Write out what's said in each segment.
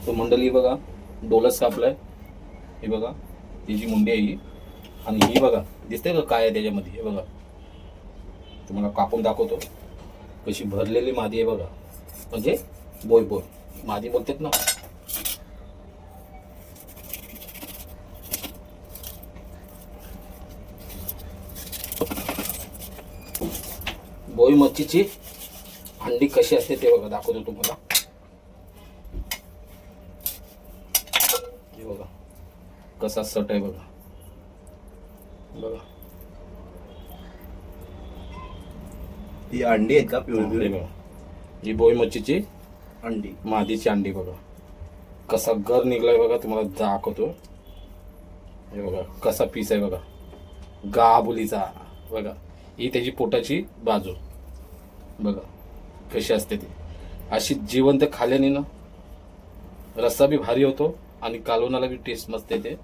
तो मंडळी बघा डोलस कापलाय, हे बघा ही जी मुंडी आहे ही, आणि ही बघा दिसते का काय आहे त्याच्यामध्ये, हे बघा तुम्हाला कापून दाखवतो कशी भरलेली मादी आहे बघा, म्हणजे बोय बोय मादी बोलतात ना. बोई मच्छीची अंडी कशी असते ते बघा दाखवतो तुम्हाला. हे बघा कसा सट आहे बघा, बघा ही अंडी आहेत का पिवळी? हे बघा ही बोई मच्छीची अंडी, मादीची अंडी बघा, कसा गर निघलाय बघा तुम्हाला दाखवतो. हे बघा कसा पीस आहे बघा, गाबुलीचा बघा. ही त्याची पोटाची बाजू बघा कशी असते ती. अशी जिवंत खाल्याने ना रस्सा बी भारी होतो आणि कालवणाला बी टेस्ट मस्त येते.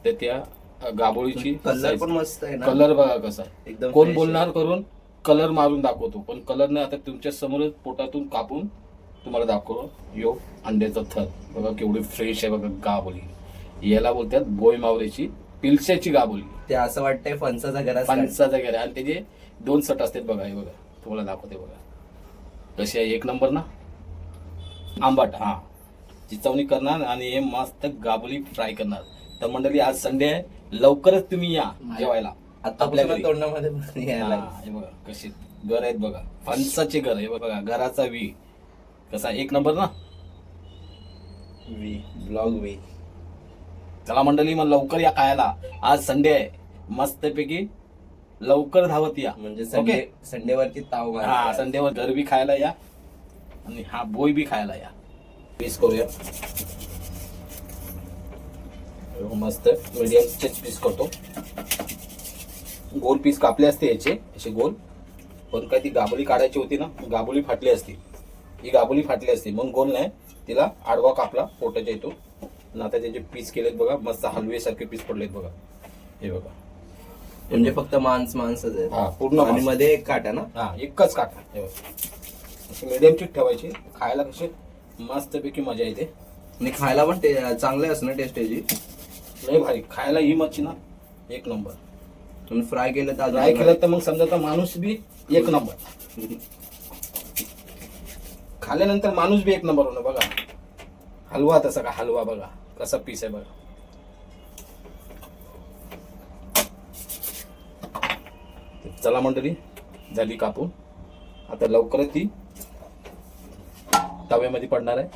तर त्या गाबोळीची कलर पण मस्त आहे ना, कलर बघा कसा एकदम कोण fresh बोलणार करून कलर मारून दाखवतो, पण कलर नाही आता तुमच्या समोरच पोटातून कापून तुम्हाला दाखवतो. यो अंड्याचा थर बघा केवढी फ्रेश आहे बघा गाबोली. याला बोलतात बोय मावळीची पिलशाची गाबोली. ते असं वाटतंय फणसाचा घरात फणसाचा घरा, आणि त्याचे 2 सट असतात बघा. हे बघा तुम्हाला दाखवते बघा कशी आहे, एक नंबर ना. आंबाट हा चिचवणी करणार आणि हे मस्त गाबोली फ्राय करणार. तर मंडळी आज संडे आहे, लवकरच तुम्ही या जेवायला आता आपल्या आपल्या घरी. तोंडामध्ये पाणी यायला लागलं. हा, हे बघा कशी घर आहेत बघा, फणसाचे घर. हे बघा घराचा वी कसा एक नंबर ना. वी ब्लॉग वी. चला मंडळी मग लवकर या खायला, आज संडे आहे. मस्तपैकी लवकर धावत या. म्हणजे ओके संडेवरती ताव हा मारायचा. संडेवर घर बी खायला या आणि हा बोय बी खायला या. पीस करूया मस्त मीडियम पीस करतो. गोल पीस कापले असते याचे असे गोल, पण काय ती गाबोली काढायची होती ना, गाबोली फाटली असती, ही गाबोली फाटली असती म्हणून गोल नाही, तिला आडवा कापला पोटाच्या येतो. आणि आता त्याचे पीस केलेत बघा, मस्त हलवेसारखे पीस पडलेत बघा. हे बघा म्हणजे फक्त मांसच आहे. हा पूर्ण आणि मांस. मध्ये एक काटा ना. हा एकच काटा. हे बघा अशी मीडियम चीट ठेवायची, खायला कशी मस्तपैकी मजा येते. आणि खायला पण चांगलं असं ना टेस्ट याची. लय भारी खायला ही मच्छी ना एक नंबर. तुम्ही फ्राय केलं तर अजून फ्राय केलं तर मग समजा तर माणूस बी एक नंबर, खाल्ल्यानंतर माणूस बी एक नंबर होणार बघा. हलवा तसा का हलवा बघा कसा पीस आहे बघा. चला मंडळी झाली कापून, आता लवकरच ती तव्यामध्ये पडणार आहे.